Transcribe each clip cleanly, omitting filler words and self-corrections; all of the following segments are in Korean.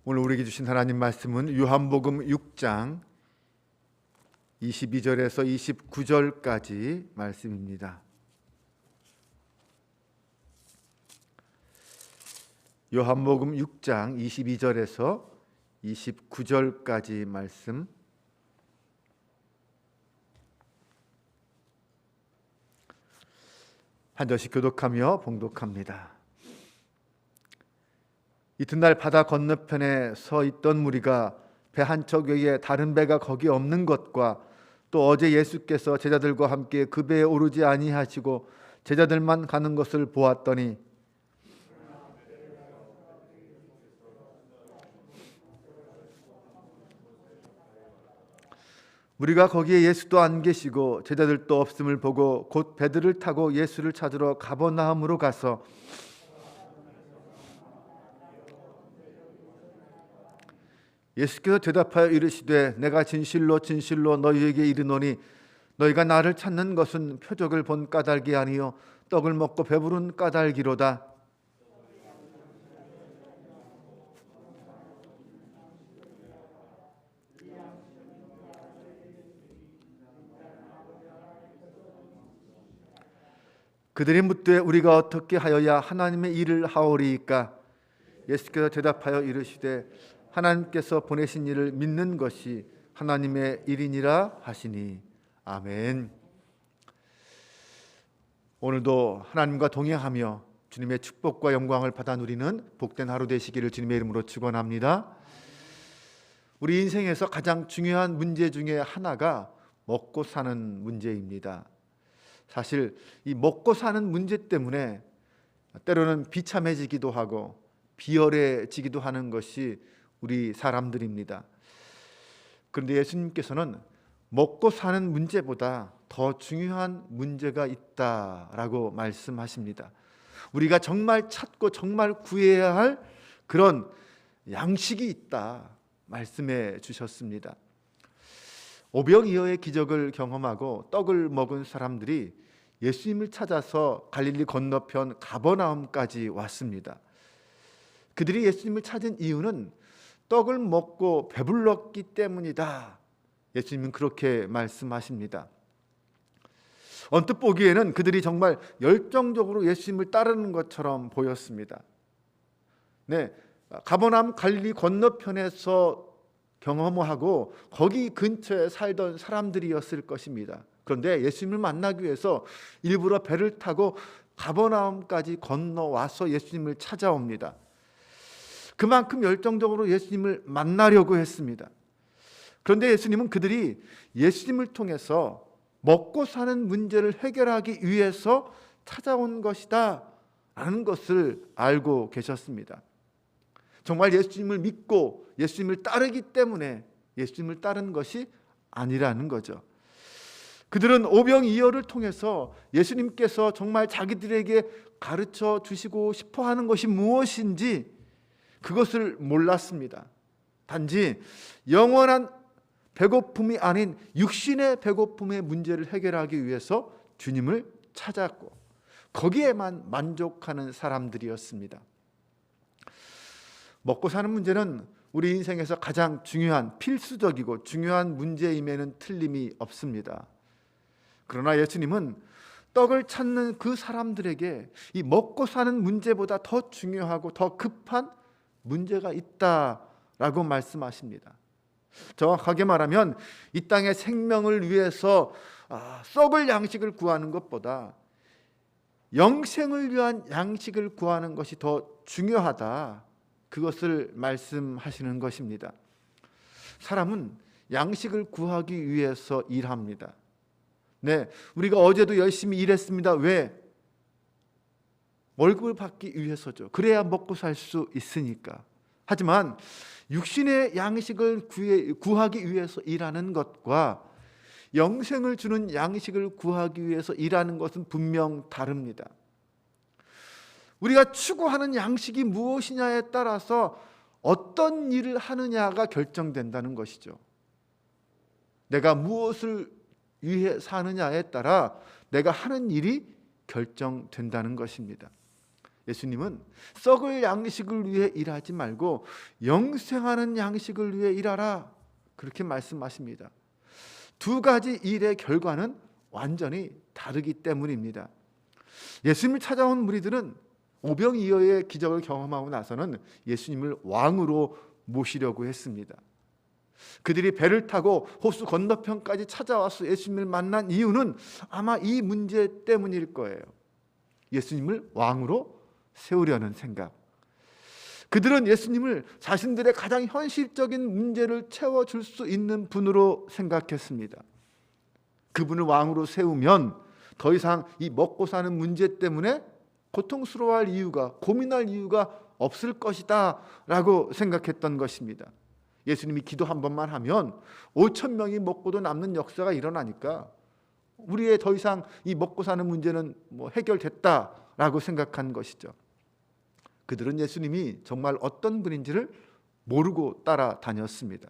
오늘 우리에게 주신 하나님 말씀은 요한복음 6장 22절에서 29절까지 말씀입니다. 요한복음 6장 22절에서 29절까지 말씀, 한 절씩 교독하며 봉독합니다. 이튿날 바다 건너편에 서 있던 무리가 배 한 척 외에 다른 배가 거기 없는 것과 또 어제 예수께서 제자들과 함께 그 배에 오르지 아니하시고 제자들만 가는 것을 보았더니 우리가 거기에 예수도 안 계시고 제자들도 없음을 보고 곧 배들을 타고 예수를 찾으러 가버나움으로 가서 예수께서 대답하여 이르시되 내가 진실로 진실로 너희에게 이르노니 너희가 나를 찾는 것은 표적을 본 까닭이 아니요 떡을 먹고 배부른 까닭이로다. 그들이 묻되 우리가 어떻게 하여야 하나님의 일을 하오리이까? 예수께서 대답하여 이르시되 하나님께서 보내신 일을 믿는 것이 하나님의 일이니라 하시니. 아멘. 오늘도 하나님과 동행하며 주님의 축복과 영광을 받아 누리는 복된 하루 되시기를 주님의 이름으로 축원합니다. 우리 인생에서 가장 중요한 문제 중에 하나가 먹고 사는 문제입니다. 사실 이 먹고 사는 문제 때문에 때로는 비참해지기도 하고 비열해지기도 하는 것이 우리 사람들입니다. 그런데 예수님께서는 먹고 사는 문제보다 더 중요한 문제가 있다라고 말씀하십니다. 우리가 정말 찾고 정말 구해야 할 그런 양식이 있다 말씀해 주셨습니다. 오병이어의 기적을 경험하고 떡을 먹은 사람들이 예수님을 찾아서 갈릴리 건너편 가버나움까지 왔습니다. 그들이 예수님을 찾은 이유는 떡을 먹고 배불렀기 때문이다. 예수님은 그렇게 말씀하십니다. 언뜻 보기에는 그들이 정말 열정적으로 예수님을 따르는 것처럼 보였습니다. 가버나움 갈릴리 건너편에서 경험하고 거기 근처에 살던 사람들이었을 것입니다. 그런데 예수님을 만나기 위해서 일부러 배를 타고 가버나움까지 건너와서 예수님을 찾아옵니다. 그만큼 열정적으로 예수님을 만나려고 했습니다. 그런데 예수님은 그들이 예수님을 통해서 먹고 사는 문제를 해결하기 위해서 찾아온 것이다 라는 것을 알고 계셨습니다. 정말 예수님을 믿고 예수님을 따르기 때문에 예수님을 따르는 것이 아니라는 거죠. 그들은 오병이어를 통해서 예수님께서 정말 자기들에게 가르쳐 주시고 싶어 하는 것이 무엇인지 그것을 몰랐습니다. 단지 영원한 배고픔이 아닌 육신의 배고픔의 문제를 해결하기 위해서 주님을 찾았고 거기에만 만족하는 사람들이었습니다. 먹고 사는 문제는 우리 인생에서 가장 중요한 필수적이고 중요한 문제임에는 틀림이 없습니다. 그러나 예수님은 떡을 찾는 그 사람들에게 이 먹고 사는 문제보다 더 중요하고 더 급한 문제가 있다라고 말씀하십니다. 정확하게 말하면 이 땅의 생명을 위해서 썩을 양식을 구하는 것보다 영생을 위한 양식을 구하는 것이 더 중요하다. 그것을 말씀하시는 것입니다. 사람은 양식을 구하기 위해서 일합니다. 우리가 어제도 열심히 일했습니다. 왜? 월급을 받기 위해서죠. 그래야 먹고 살 수 있으니까. 하지만 육신의 양식을 구하기 위해서 일하는 것과 영생을 주는 양식을 구하기 위해서 일하는 것은 분명 다릅니다. 우리가 추구하는 양식이 무엇이냐에 따라서 어떤 일을 하느냐가 결정된다는 것이죠. 내가 무엇을 위해 사느냐에 따라 내가 하는 일이 결정된다는 것입니다. 예수님은 썩을 양식을 위해 일하지 말고 영생하는 양식을 위해 일하라, 그렇게 말씀하십니다. 두 가지 일의 결과는 완전히 다르기 때문입니다. 예수님을 찾아온 무리들은 오병이어의 기적을 경험하고 나서는 예수님을 왕으로 모시려고 했습니다. 그들이 배를 타고 호수 건너편까지 찾아와서 예수님을 만난 이유는 아마 이 문제 때문일 거예요. 예수님을 왕으로 세우려는 생각. 그들은 예수님을 자신들의 가장 현실적인 문제를 채워줄 수 있는 분으로 생각했습니다. 그분을 왕으로 세우면 더 이상 이 먹고 사는 문제 때문에 고통스러워할 이유가, 고민할 이유가 없을 것이다 라고 생각했던 것입니다. 예수님이 기도 한 번만 하면 5천 명이 먹고도 남는 역사가 일어나니까 우리의 더 이상 이 먹고 사는 문제는 해결됐다라고 생각한 것이죠. 그들은 예수님이 정말 어떤 분인지를 모르고 따라다녔습니다.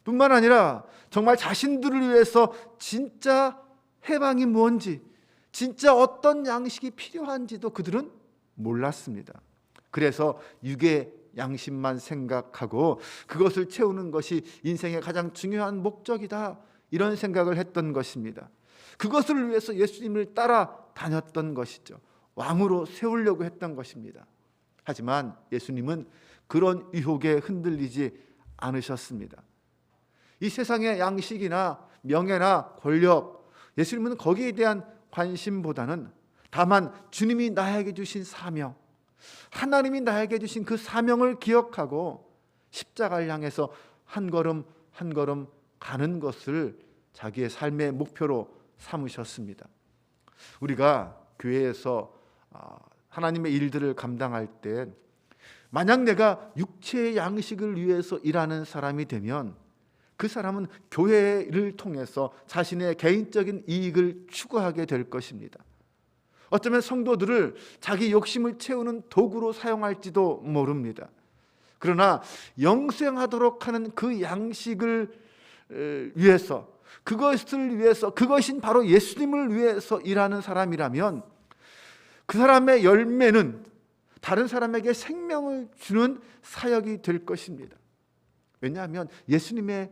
뿐만 아니라 정말 자신들을 위해서 진짜 해방이 뭔지, 진짜 어떤 양식이 필요한지도 그들은 몰랐습니다. 그래서 육의 양심만 생각하고 그것을 채우는 것이 인생의 가장 중요한 목적이다, 이런 생각을 했던 것입니다. 그것을 위해서 예수님을 따라다녔던 것이죠. 왕으로 세우려고 했던 것입니다. 하지만 예수님은 그런 유혹에 흔들리지 않으셨습니다. 이 세상의 양식이나 명예나 권력, 예수님은 거기에 대한 관심보다는 다만 주님이 나에게 주신 사명, 하나님이 나에게 주신 그 사명을 기억하고 십자가를 향해서 한 걸음 한 걸음 가는 것을 자기의 삶의 목표로 삼으셨습니다. 우리가 교회에서 하나님의 일들을 감당할 때 만약 내가 육체의 양식을 위해서 일하는 사람이 되면 그 사람은 교회를 통해서 자신의 개인적인 이익을 추구하게 될 것입니다. 어쩌면 성도들을 자기 욕심을 채우는 도구로 사용할지도 모릅니다. 그러나 영생하도록 하는 그 양식을 위해서, 그것을 위해서, 그것인 바로 예수님을 위해서 일하는 사람이라면 그 사람의 열매는 다른 사람에게 생명을 주는 사역이 될 것입니다. 왜냐하면 예수님의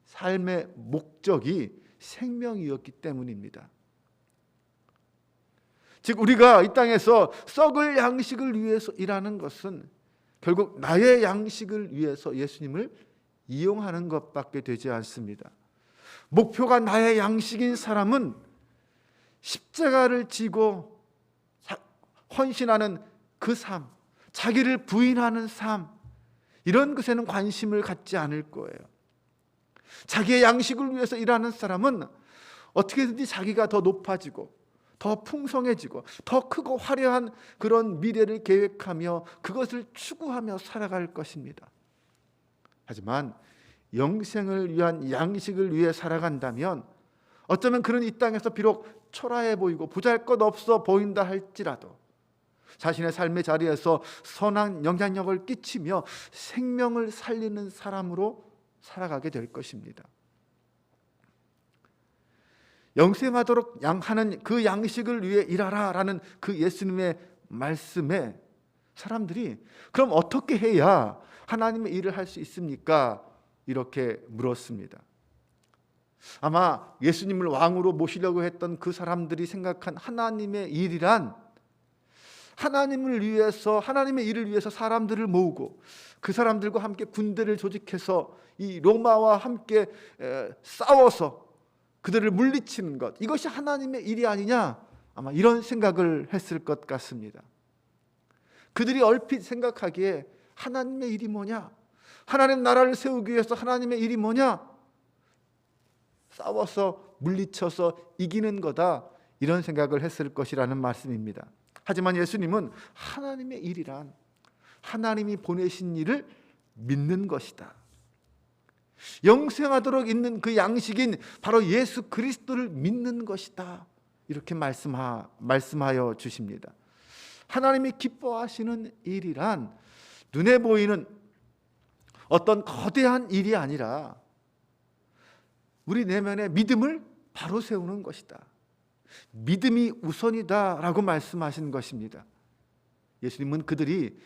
삶의 목적이 생명이었기 때문입니다. 즉 우리가 이 땅에서 썩을 양식을 위해서 일하는 것은 결국 나의 양식을 위해서 예수님을 이용하는 것밖에 되지 않습니다. 목표가 나의 양식인 사람은 십자가를 지고 헌신하는 그 삶, 자기를 부인하는 삶, 이런 것에는 관심을 갖지 않을 거예요. 자기의 양식을 위해서 일하는 사람은 어떻게든지 자기가 더 높아지고 더 풍성해지고 더 크고 화려한 그런 미래를 계획하며 그것을 추구하며 살아갈 것입니다. 하지만 영생을 위한 양식을 위해 살아간다면 어쩌면 그는 이 땅에서 비록 초라해 보이고 보잘것없어 보인다 할지라도 자신의 삶의 자리에서 선한 영향력을 끼치며 생명을 살리는 사람으로 살아가게 될 것입니다. 영생하도록 하는 그 양식을 위해 일하라라는 그 예수님의 말씀에 사람들이 그럼 어떻게 해야 하나님의 일을 할 수 있습니까? 이렇게 물었습니다. 아마 예수님을 왕으로 모시려고 했던 그 사람들이 생각한 하나님의 일이란 하나님을 위해서, 하나님의 일을 위해서 사람들을 모으고 그 사람들과 함께 군대를 조직해서 이 로마와 함께 싸워서 그들을 물리치는 것, 이것이 하나님의 일이 아니냐, 아마 이런 생각을 했을 것 같습니다. 그들이 얼핏 생각하기에 하나님의 일이 뭐냐, 하나님 나라를 세우기 위해서 하나님의 일이 뭐냐, 싸워서 물리쳐서 이기는 거다, 이런 생각을 했을 것이라는 말씀입니다. 하지만 예수님은 하나님의 일이란 하나님이 보내신 일을 믿는 것이다, 영생하도록 있는 그 양식인 바로 예수 그리스도를 믿는 것이다, 이렇게 말씀하여 주십니다. 하나님이 기뻐하시는 일이란 눈에 보이는 어떤 거대한 일이 아니라 우리 내면의 믿음을 바로 세우는 것이다, 믿음이 우선이다 라고 말씀하신 것입니다. 예수님은 그들이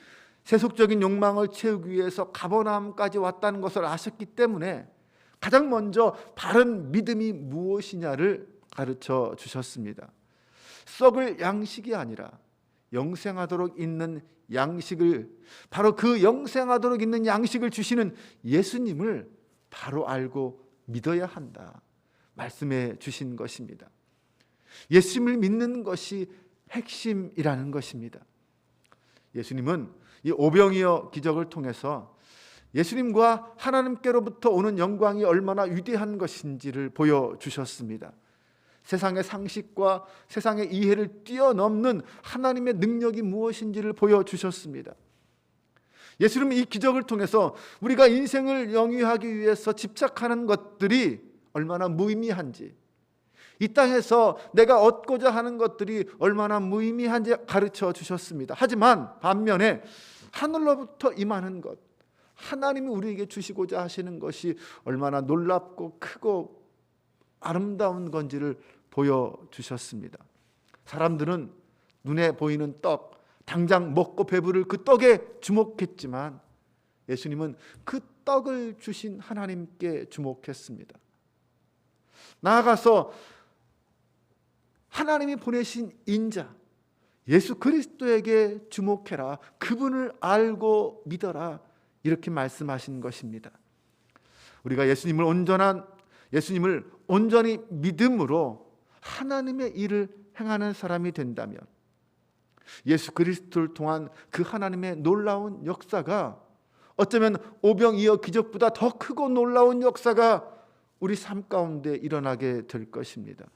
세속적인 욕망을 채우기 위해서 가버나움까지 왔다는 것을 아셨기 때문에 가장 먼저 바른 믿음이 무엇이냐를 가르쳐 주셨습니다. 썩을 양식이 아니라 영생하도록 있는 양식을, 바로 그 영생하도록 있는 양식을 주시는 예수님을 바로 알고 믿어야 한다 말씀해 주신 것입니다. 예수님을 믿는 것이 핵심이라는 것입니다. 예수님은 이 오병이어 기적을 통해서 예수님과 하나님께로부터 오는 영광이 얼마나 위대한 것인지를 보여주셨습니다. 세상의 상식과 세상의 이해를 뛰어넘는 하나님의 능력이 무엇인지를 보여주셨습니다. 예수님은 이 기적을 통해서 우리가 인생을 영위하기 위해서 집착하는 것들이 얼마나 무의미한지, 이 땅에서 내가 얻고자 하는 것들이 얼마나 무의미한지 가르쳐 주셨습니다. 하지만 반면에 하늘로부터 임하는 것, 하나님이 우리에게 주시고자 하시는 것이 얼마나 놀랍고 크고 아름다운 건지를 보여주셨습니다. 사람들은 눈에 보이는 떡, 당장 먹고 배부를 그 떡에 주목했지만 예수님은 그 떡을 주신 하나님께 주목했습니다. 나아가서 하나님이 보내신 인자 예수 그리스도에게 주목해라, 그분을 알고 믿어라, 이렇게 말씀하신 것입니다. 우리가 예수님을 온전히 믿음으로 하나님의 일을 행하는 사람이 된다면 예수 그리스도를 통한 그 하나님의 놀라운 역사가, 어쩌면 오병이어 기적보다 더 크고 놀라운 역사가 우리 삶 가운데 일어나게 될 것입니다.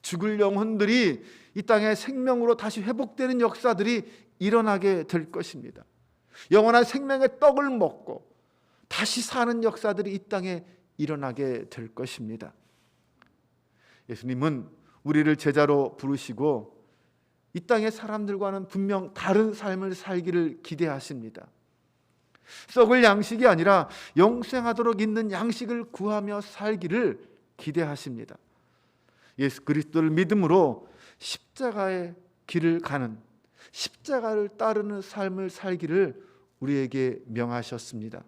죽을 영혼들이 이 땅의 생명으로 다시 회복되는 역사들이 일어나게 될 것입니다. 영원한 생명의 떡을 먹고 다시 사는 역사들이 이 땅에 일어나게 될 것입니다. 예수님은 우리를 제자로 부르시고 이 땅의 사람들과는 분명 다른 삶을 살기를 기대하십니다. 썩을 양식이 아니라 영생하도록 있는 양식을 구하며 살기를 기대하십니다. 예수 그리스도를 믿음으로 십자가의 길을 가는, 십자가를 따르는 삶을 살기를 우리에게 명하셨습니다.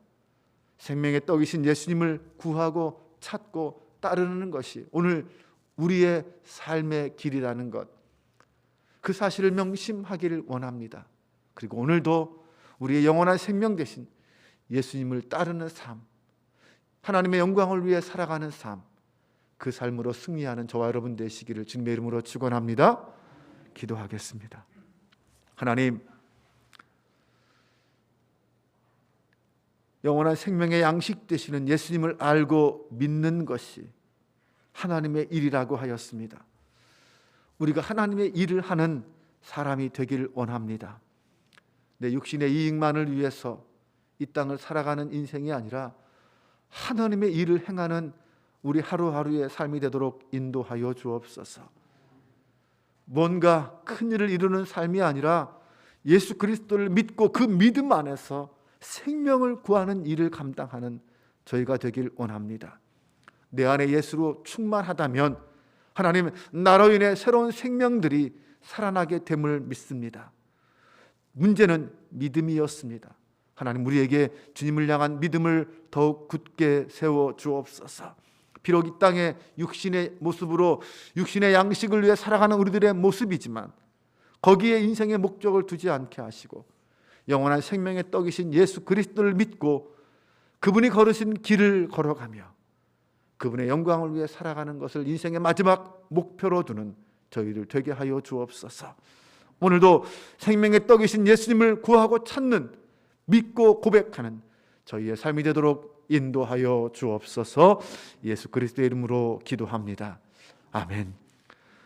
생명의 떡이신 예수님을 구하고 찾고 따르는 것이 오늘 우리의 삶의 길이라는 것, 그 사실을 명심하기를 원합니다. 그리고 오늘도 우리의 영원한 생명 되신 예수님을 따르는 삶, 하나님의 영광을 위해 살아가는 삶, 그 삶으로 승리하는 저와 여러분 되시기를 주님의 이름으로 축원합니다. 기도하겠습니다. 하나님, 영원한 생명의 양식 되시는 예수님을 알고 믿는 것이 하나님의 일이라고 하였습니다. 우리가 하나님의 일을 하는 사람이 되길 원합니다. 내 육신의 이익만을 위해서 이 땅을 살아가는 인생이 아니라 하나님의 일을 행하는 우리 하루하루의 삶이 되도록 인도하여 주옵소서. 뭔가 큰 일을 이루는 삶이 아니라 예수 그리스도를 믿고 그 믿음 안에서 생명을 구하는 일을 감당하는 저희가 되길 원합니다. 내 안에 예수로 충만하다면 하나님, 나로 인해 새로운 생명들이 살아나게 됨을 믿습니다. 문제는 믿음이었습니다. 하나님, 우리에게 주님을 향한 믿음을 더욱 굳게 세워 주옵소서. 비록 이 땅의 육신의 모습으로 육신의 양식을 위해 살아가는 우리들의 모습이지만 거기에 인생의 목적을 두지 않게 하시고 영원한 생명의 떡이신 예수 그리스도를 믿고 그분이 걸으신 길을 걸어가며 그분의 영광을 위해 살아가는 것을 인생의 마지막 목표로 두는 저희들 되게 하여 주옵소서. 오늘도 생명의 떡이신 예수님을 구하고 찾는, 믿고 고백하는 저희의 삶이 되도록 인도하여 주옵소서. 예수 그리스도의 이름으로 기도합니다. 아멘.